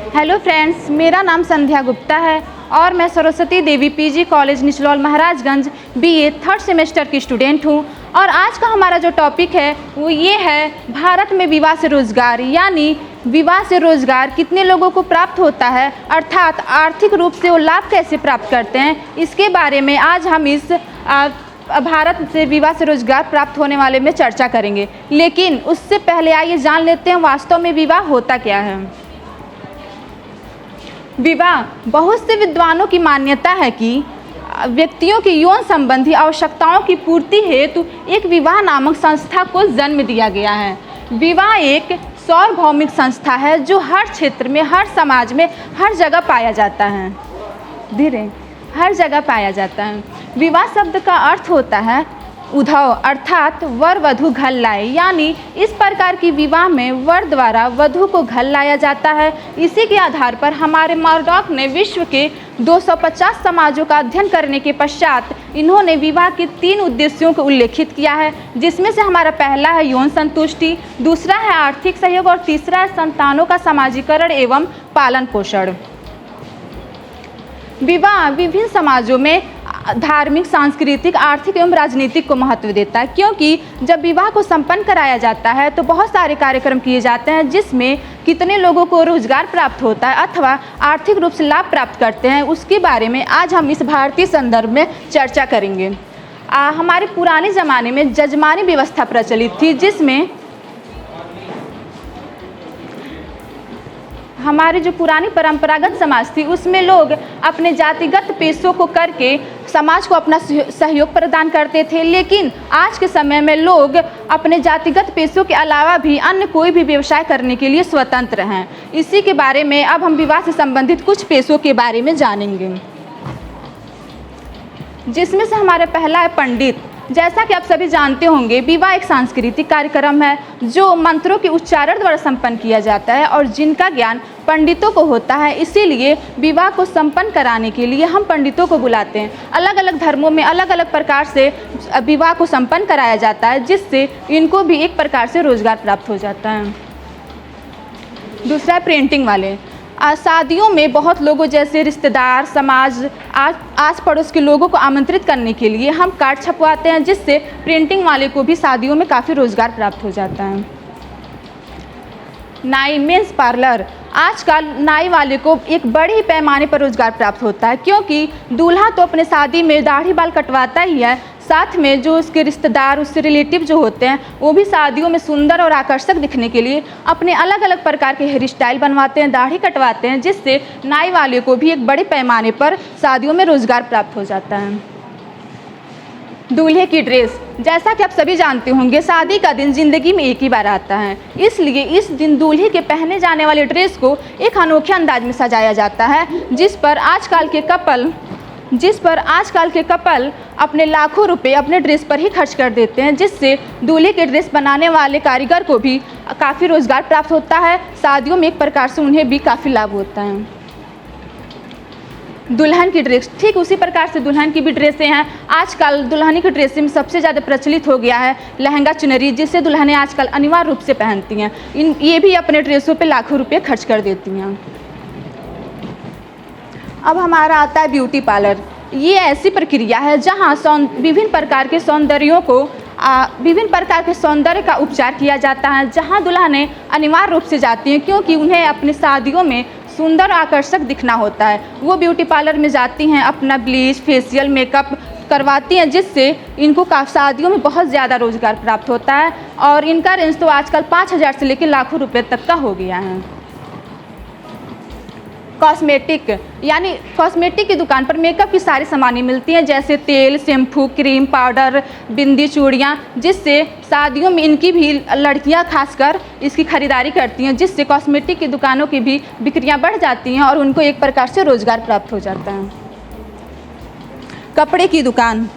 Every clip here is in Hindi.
हेलो फ्रेंड्स, मेरा नाम संध्या गुप्ता है और मैं Saraswati Devi PG college Nichlaul Maharajganj BA third semester की स्टूडेंट हूं। और आज का हमारा जो टॉपिक है वो ये है भारत में विवाह से रोज़गार, यानी विवाह से रोज़गार कितने लोगों को प्राप्त होता है, अर्थात आर्थिक रूप से वो लाभ कैसे प्राप्त करते हैं। इसके बारे में आज हम इस भारत से विवाह से रोज़गार प्राप्त होने वाले में चर्चा करेंगे। लेकिन उससे पहले आइए जान लेते हैं वास्तव में विवाह होता क्या है। विवाह बहुत से विद्वानों की मान्यता है कि व्यक्तियों की यौन संबंधी आवश्यकताओं की पूर्ति हेतु एक विवाह नामक संस्था को जन्म दिया गया है। विवाह एक सार्वभौमिक संस्था है जो हर क्षेत्र में, हर समाज में, हर जगह पाया जाता है। हर जगह पाया जाता है। विवाह शब्द का अर्थ होता है उद्धव, अर्थात वर वधु घर लाए, यानी इस प्रकार की विवाह में वर द्वारा वधु को घर लाया जाता है। इसी के आधार पर हमारे मर्डॉक ने विश्व के 250 समाजों का अध्ययन करने के पश्चात इन्होंने विवाह के 3 उद्देश्यों को उल्लेखित किया है, जिसमें से हमारा पहला है यौन संतुष्टि, दूसरा है आर्थिक सहयोग और तीसरा है संतानों का सामाजिकरण एवं पालन पोषण। विवाह विभिन्न समाजों में धार्मिक, सांस्कृतिक, आर्थिक एवं राजनीतिक को महत्व देता है, क्योंकि जब विवाह को संपन्न कराया जाता है तो बहुत सारे कार्यक्रम किए जाते हैं जिसमें कितने लोगों को रोजगार प्राप्त होता है अथवा आर्थिक रूप से लाभ प्राप्त करते हैं, उसके बारे में आज हम इस भारतीय संदर्भ में चर्चा करेंगे। हमारे पुराने ज़माने में जजमानी व्यवस्था प्रचलित थी, जिसमें हमारी जो पुरानी परंपरागत समाज थी उसमें लोग अपने जातिगत पेशों को करके समाज को अपना सहयोग प्रदान करते थे। लेकिन आज के समय में लोग अपने जातिगत पेशों के अलावा भी अन्य कोई भी व्यवसाय करने के लिए स्वतंत्र हैं। इसी के बारे में अब हम विवाह से संबंधित कुछ पेशों के बारे में जानेंगे, जिसमें से हमारा पहला है पंडित। जैसा कि आप सभी जानते होंगे, विवाह एक सांस्कृतिक कार्यक्रम है जो मंत्रों के उच्चारण द्वारा संपन्न किया जाता है और जिनका ज्ञान पंडितों को होता है। इसीलिए विवाह को संपन्न कराने के लिए हम पंडितों को बुलाते हैं। अलग अलग धर्मों में अलग अलग प्रकार से विवाह को संपन्न कराया जाता है, जिससे इनको भी एक प्रकार से रोजगार प्राप्त हो जाता है। दूसरा है प्रिंटिंग वाले। शादियों में बहुत लोगों जैसे रिश्तेदार, समाज, आस पड़ोस के लोगों को आमंत्रित करने के लिए हम कार्ड छपवाते हैं, जिससे प्रिंटिंग वाले को भी शादियों में काफ़ी रोजगार प्राप्त हो जाता है। नाई, मेंस पार्लर। आजकल नाई वाले को एक बड़े पैमाने पर रोजगार प्राप्त होता है, क्योंकि दूल्हा तो अपने शादी में दाढ़ी बाल कटवाता ही है, साथ में जो उसके रिश्तेदार, उससे रिलेटिव जो होते हैं वो भी शादियों में सुंदर और आकर्षक दिखने के लिए अपने अलग अलग प्रकार के हेयर स्टाइल बनवाते हैं, दाढ़ी कटवाते हैं, जिससे नाई वाले को भी एक बड़े पैमाने पर शादियों में रोजगार प्राप्त हो जाता है। दूल्हे की ड्रेस। जैसा कि आप सभी जानते होंगे, शादी का दिन जिंदगी में एक ही बार आता है, इसलिए इस दिन दूल्हे के पहने जाने वाले ड्रेस को एक अनोखे अंदाज में सजाया जाता है, जिस पर आजकल के कपल अपने लाखों रुपए अपने ड्रेस पर ही खर्च कर देते हैं, जिससे दूल्हे के ड्रेस बनाने वाले कारीगर को भी काफ़ी रोजगार प्राप्त होता है। शादियों में एक प्रकार से उन्हें भी काफ़ी लाभ होता है। दुल्हन की ड्रेस, ठीक उसी प्रकार से दुल्हन की भी ड्रेसें हैं। आजकल दुल्हन की ड्रेस में सबसे ज़्यादा प्रचलित हो गया है लहंगा चुनरी, जिसे दुल्हनें आजकल अनिवार्य रूप से पहनती हैं। ये भी अपने ड्रेसों पे लाखों रुपए खर्च कर देती हैं। अब हमारा आता है ब्यूटी पार्लर। ये ऐसी प्रक्रिया है जहाँ विभिन्न प्रकार के सौंदर्य का उपचार किया जाता है, जहाँ दुल्हनें अनिवार्य रूप से जाती हैं, क्योंकि उन्हें अपनी शादियों में सुंदर और आकर्षक दिखना होता है। वो ब्यूटी पार्लर में जाती हैं, अपना ब्लीच, फेशियल, मेकअप करवाती हैं, जिससे इनको शादियों में बहुत ज़्यादा रोजगार प्राप्त होता है। और इनका रेंज तो आजकल 5,000 से लेकर लाखों रुपए तक का हो गया है। कॉस्मेटिक, यानी कॉस्मेटिक की दुकान पर मेकअप की सारी सामानें मिलती हैं, जैसे तेल, शैम्पू, क्रीम, पाउडर, बिंदी, चूड़ियाँ, जिससे शादियों में इनकी भी लड़कियां खासकर इसकी खरीदारी करती हैं, जिससे कॉस्मेटिक की दुकानों की भी बिक्रियां बढ़ जाती हैं और उनको एक प्रकार से रोजगार प्राप्त हो जाता है। कपड़े की दुकान।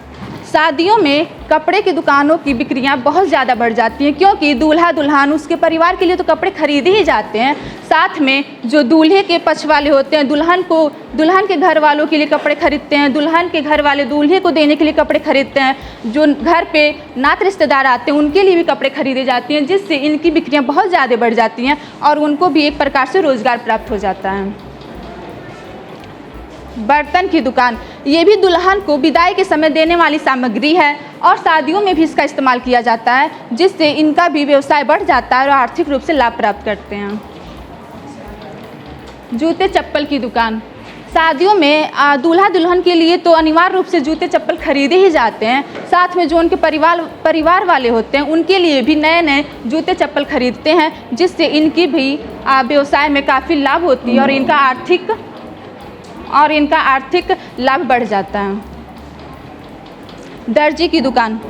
शादियों में कपड़े की दुकानों की बिक्रियां बहुत ज़्यादा बढ़ जाती हैं, क्योंकि दूल्हा दुल्हन उसके परिवार के लिए तो कपड़े खरीदे ही जाते हैं, साथ में जो दूल्हे के पक्ष वाले होते हैं दुल्हन के घर वालों के लिए कपड़े खरीदते हैं, दुल्हन के घर वाले दूल्हे को देने के लिए कपड़े खरीदते हैं, जो घर पे नात रिश्तेदार आते हैं उनके लिए भी कपड़े खरीदे जाते हैं, जिससे इनकी बिक्रियाँ बहुत ज़्यादा बढ़ जाती हैं और उनको भी एक प्रकार से रोज़गार प्राप्त हो जाता है। बर्तन की दुकान, ये भी दुल्हन को विदाई के समय देने वाली सामग्री है और शादियों में भी इसका इस्तेमाल किया जाता है, जिससे इनका भी व्यवसाय बढ़ जाता है और आर्थिक रूप से लाभ प्राप्त करते हैं। जूते चप्पल की दुकान, शादियों में दूल्हा दुल्हन के लिए तो अनिवार्य रूप से जूते चप्पल खरीदे ही जाते हैं, साथ में जो उनके परिवार वाले होते हैं उनके लिए भी नए नए जूते चप्पल खरीदते हैं, जिससे इनकी भी व्यवसाय में काफ़ी लाभ होती है और इनका आर्थिक लाभ बढ़ जाता है। दर्जी की दुकान,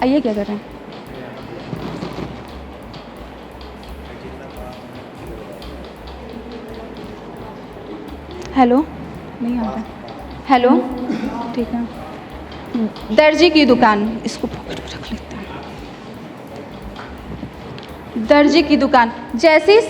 आइए क्या कर रहे हैं, हेलो नहीं आ रहा, हेलो ठीक है। दर्जी की दुकान, इसको पकड़ के रख लेते हैं। दर्जी की दुकान, जैसे ही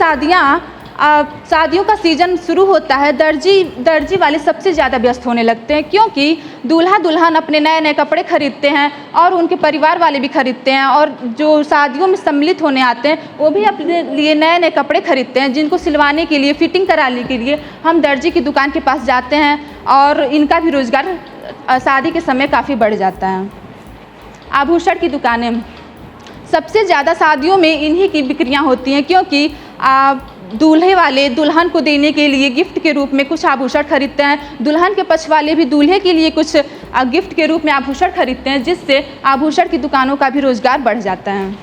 शादियों का सीज़न शुरू होता है, दर्जी वाले सबसे ज़्यादा व्यस्त होने लगते हैं, क्योंकि दूल्हा दुल्हन अपने नए नए कपड़े खरीदते हैं और उनके परिवार वाले भी खरीदते हैं, और जो शादियों में सम्मिलित होने आते हैं वो भी अपने लिए नए नए कपड़े खरीदते हैं, जिनको सिलवाने के लिए, फिटिंग कराने के लिए हम दर्जी की दुकान के पास जाते हैं और इनका भी रोज़गार शादी के समय काफ़ी बढ़ जाता है। आभूषण की दुकानें, सबसे ज़्यादा शादियों में इन्हीं की बिक्रियाँ होती हैं, क्योंकि दूल्हे वाले दुल्हन को देने के लिए गिफ्ट के रूप में कुछ आभूषण खरीदते हैं, दुल्हन के पक्ष वाले भी दूल्हे के लिए कुछ गिफ्ट के रूप में आभूषण खरीदते हैं, जिससे आभूषण की दुकानों का भी रोज़गार बढ़ जाता है।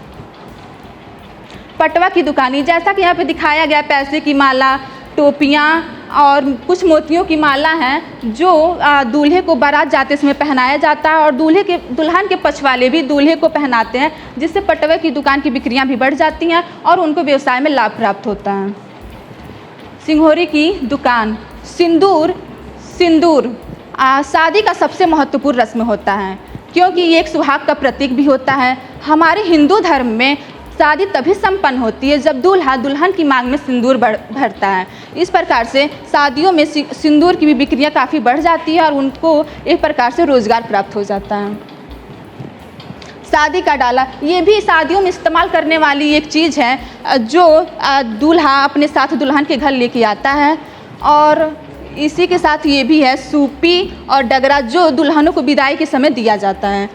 पटवा की दुकानी, जैसा कि यहाँ पे दिखाया गया, पैसे की माला, टोपियाँ और कुछ मोतियों की माला हैं जो दूल्हे को बारात जाते समय पहनाया जाता है और दुल्हन के पक्ष वाले भी दूल्हे को पहनाते हैं, जिससे पटवे की दुकान की बिक्रियां भी बढ़ जाती हैं और उनको व्यवसाय में लाभ प्राप्त होता है। सिंघोरी की दुकान, सिंदूर शादी का सबसे महत्वपूर्ण रस्म होता है, क्योंकि ये एक सुहाग का प्रतीक भी होता है। हमारे हिंदू धर्म में शादी तभी संपन्न होती है जब दूल्हा दुल्हन की मांग में सिंदूर भरता है। इस प्रकार से शादियों में सिंदूर की भी बिक्रियाँ काफ़ी बढ़ जाती है और उनको एक प्रकार से रोज़गार प्राप्त हो जाता है। शादी का डाला, ये भी शादियों में इस्तेमाल करने वाली एक चीज़ है जो दूल्हा अपने साथ दुल्हन के घर लेके आता है, और इसी के साथ ये भी है सूपी और डगरा जो दुल्हनों को विदाई के समय दिया जाता है।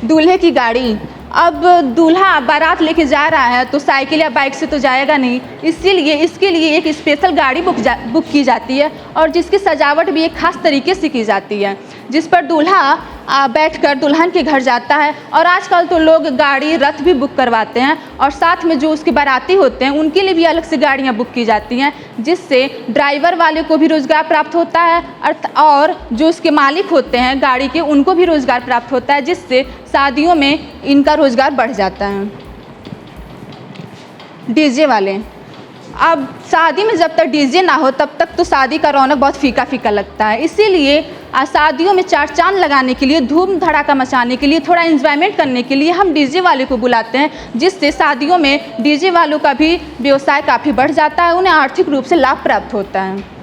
दूल्हे की गाड़ी, अब दूल्हा बारात लेके जा रहा है तो साइकिल या बाइक से तो जाएगा नहीं, इसीलिए इसके लिए एक स्पेशल गाड़ी बुक की जाती है और जिसकी सजावट भी एक खास तरीके से की जाती है, जिस पर दूल्हा बैठकर दुल्हन के घर जाता है। और आजकल तो लोग गाड़ी रथ भी बुक करवाते हैं और साथ में जो उसके बाराती होते हैं उनके लिए भी अलग से गाड़ियाँ बुक की जाती हैं, जिससे ड्राइवर वाले को भी रोज़गार प्राप्त होता है और जो उसके मालिक होते हैं गाड़ी के उनको भी रोज़गार प्राप्त होता है, जिससे शादियों में इनका रोज़गार बढ़ जाता है। डीजे वाले, अब शादी में जब तक डीजे ना हो तब तक तो शादी का रौनक बहुत फीका फीका लगता है, इसीलिए शादियों में चार चांद लगाने के लिए, धूम धड़ाका मचाने के लिए, थोड़ा एंजॉयमेंट करने के लिए हम डीजे वाले को बुलाते हैं, जिससे शादियों में डीजे वालों का भी व्यवसाय काफ़ी बढ़ जाता है, उन्हें आर्थिक रूप से लाभ प्राप्त होता है।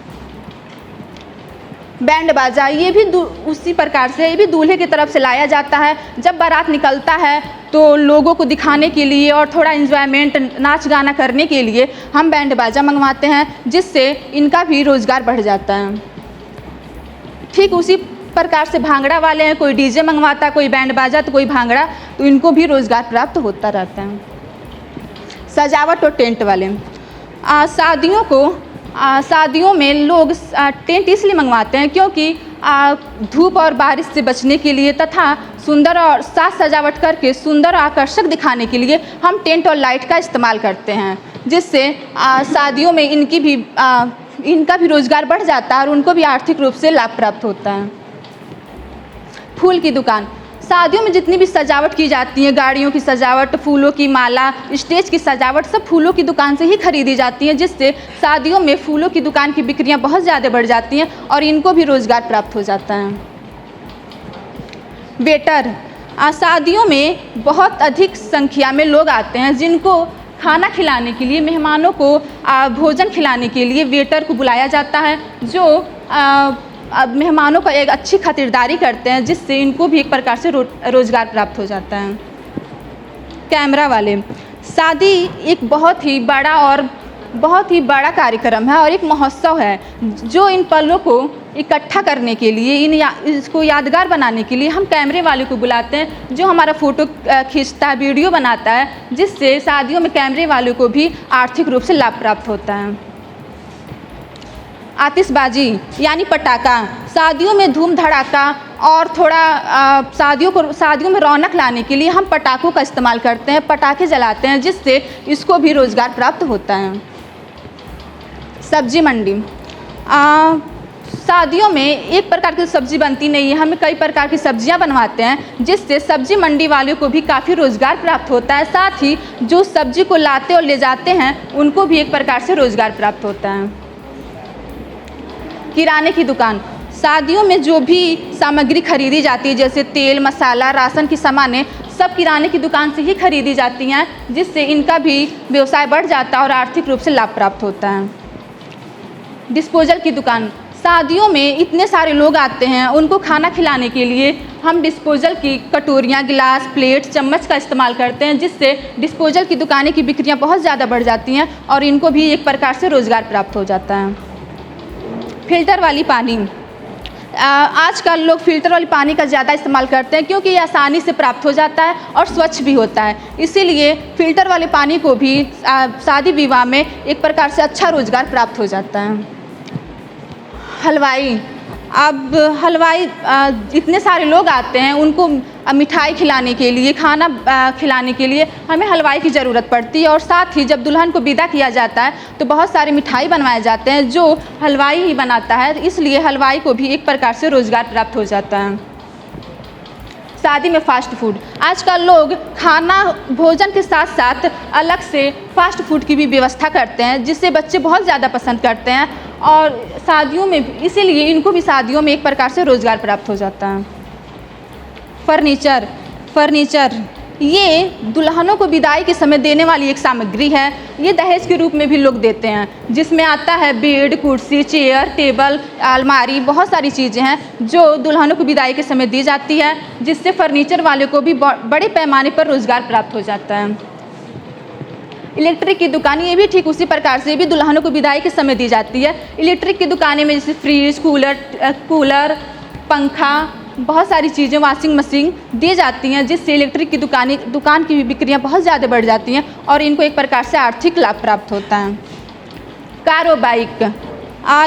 बैंड बाजा, ये भी उसी प्रकार से, ये भी दूल्हे की तरफ से लाया जाता है। जब बारात निकलता है तो लोगों को दिखाने के लिए और थोड़ा एंजॉयमेंट, नाच गाना करने के लिए हम बैंड बाजा मंगवाते हैं, जिससे इनका भी रोज़गार बढ़ जाता है। ठीक उसी प्रकार से भांगड़ा वाले हैं, कोई डीजे मंगवाता, कोई बैंड बाजा तो कोई भांगड़ा, तो इनको भी रोज़गार प्राप्त होता रहता है। सजावट और टेंट वाले, शादियों में लोग टेंट इसलिए मंगवाते हैं क्योंकि धूप और बारिश से बचने के लिए तथा सुंदर और साज सजावट करके सुंदर और आकर्षक दिखाने के लिए हम टेंट और लाइट का इस्तेमाल करते हैं, जिससे शादियों में इनका भी रोज़गार बढ़ जाता है और उनको भी आर्थिक रूप से लाभ प्राप्त होता है। फूल की दुकान, शादियों में जितनी भी सजावट की जाती है, गाड़ियों की सजावट, फूलों की माला, स्टेज की सजावट, सब फूलों की दुकान से ही खरीदी जाती है, जिससे शादियों में फूलों की दुकान की बिक्रियां बहुत ज़्यादा बढ़ जाती हैं और इनको भी रोज़गार प्राप्त हो जाता है। वेटर, शादियों में बहुत अधिक संख्या में लोग आते हैं जिनको खाना खिलाने के लिए, मेहमानों को भोजन खिलाने के लिए वेटर को बुलाया जाता है, जो मेहमानों का एक अच्छी खातिरदारी करते हैं, जिससे इनको भी एक प्रकार से रोज़गार प्राप्त हो जाता है। कैमरा वाले, शादी एक बहुत ही बड़ा कार्यक्रम है और एक महोत्सव है, जो इन पलों को इकट्ठा करने के लिए, इसको यादगार बनाने के लिए हम कैमरे वाले को बुलाते हैं, जो हमारा फ़ोटो खींचता है, वीडियो बनाता है, जिससे शादियों में कैमरे वाले को भी आर्थिक रूप से लाभ प्राप्त होता है। आतिशबाजी यानी पटाखा, शादियों में धूम धड़ाका और थोड़ा शादियों में रौनक लाने के लिए हम पटाखों का इस्तेमाल करते हैं, पटाखे जलाते हैं, जिससे इसको भी रोज़गार प्राप्त होता है। सब्जी मंडी, शादियों में एक प्रकार की सब्ज़ी बनती नहीं है, हमें कई प्रकार की सब्जियां बनवाते हैं, जिससे सब्जी मंडी वालों को भी काफ़ी रोज़गार प्राप्त होता है। साथ ही जो सब्जी को लाते और ले जाते हैं उनको भी एक प्रकार से रोज़गार प्राप्त होता है। किराने की दुकान, शादियों में जो भी सामग्री खरीदी जाती है, जैसे तेल, मसाला, राशन की सामानें, सब किराने की दुकान से ही खरीदी जाती हैं, जिससे इनका भी व्यवसाय बढ़ जाता है और आर्थिक रूप से लाभ प्राप्त होता है। डिस्पोजल की दुकान, शादियों में इतने सारे लोग आते हैं, उनको खाना खिलाने के लिए हम डिस्पोजल की कटोरियाँ, गिलास, प्लेट, चम्मच का इस्तेमाल करते हैं, जिससे डिस्पोजल की दुकानें की बिक्रियाँ बहुत ज़्यादा बढ़ जाती हैं और इनको भी एक प्रकार से रोज़गार प्राप्त हो जाता है। फ़िल्टर वाली पानी, आजकल लोग फ़िल्टर वाली पानी का ज़्यादा इस्तेमाल करते हैं, क्योंकि ये आसानी से प्राप्त हो जाता है और स्वच्छ भी होता है, इसीलिए फ़िल्टर वाले पानी को भी शादी विवाह में एक प्रकार से अच्छा रोज़गार प्राप्त हो जाता है। हलवाई, अब हलवाई इतने सारे लोग आते हैं, उनको मिठाई खिलाने के लिए, खाना खिलाने के लिए हमें हलवाई की ज़रूरत पड़ती है और साथ ही जब दुल्हन को विदा किया जाता है तो बहुत सारे मिठाई बनवाए जाते हैं, जो हलवाई ही बनाता है, इसलिए हलवाई को भी एक प्रकार से रोज़गार प्राप्त हो जाता है। शादी में फ़ास्ट फूड, आजकल लोग भोजन के साथ साथ अलग से फ़ास्ट फूड की भी व्यवस्था करते हैं, जिससे बच्चे बहुत ज़्यादा पसंद करते हैं और शादियों में, इसीलिए इनको भी शादियों में एक प्रकार से रोज़गार प्राप्त हो जाता है। फर्नीचर, ये दुल्हनों को विदाई के समय देने वाली एक सामग्री है, ये दहेज के रूप में भी लोग देते हैं, जिसमें आता है बेड, कुर्सी, चेयर, टेबल, अलमारी, बहुत सारी चीज़ें हैं जो दुल्हनों को विदाई के समय दी जाती है, जिससे फर्नीचर वाले को भी बड़े पैमाने पर रोज़गार प्राप्त हो जाता है। इलेक्ट्रिक की दुकान, ये भी ठीक उसी प्रकार से भी दुल्हनों को विदाई के समय दी जाती है। इलेक्ट्रिक की दुकानें में जैसे फ्रिज, कूलर, पंखा, बहुत सारी चीज़ें, वॉशिंग मशीन दी जाती हैं, जिससे इलेक्ट्रिक की दुकान की भी बिक्रियाँ बहुत ज़्यादा बढ़ जाती हैं और इनको एक प्रकार से आर्थिक लाभ प्राप्त होता है। कार और बाइक,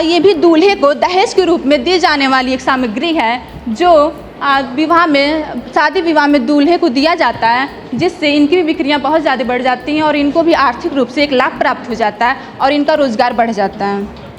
ये भी दूल्हे को दहेज के रूप में दी जाने वाली एक सामग्री है, जो शादी विवाह में दूल्हे को दिया जाता है, जिससे इनकी भी बिक्रियाँ बहुत ज़्यादा बढ़ जाती हैं और इनको भी आर्थिक रूप से एक लाभ प्राप्त हो जाता है और इनका रोज़गार बढ़ जाता है।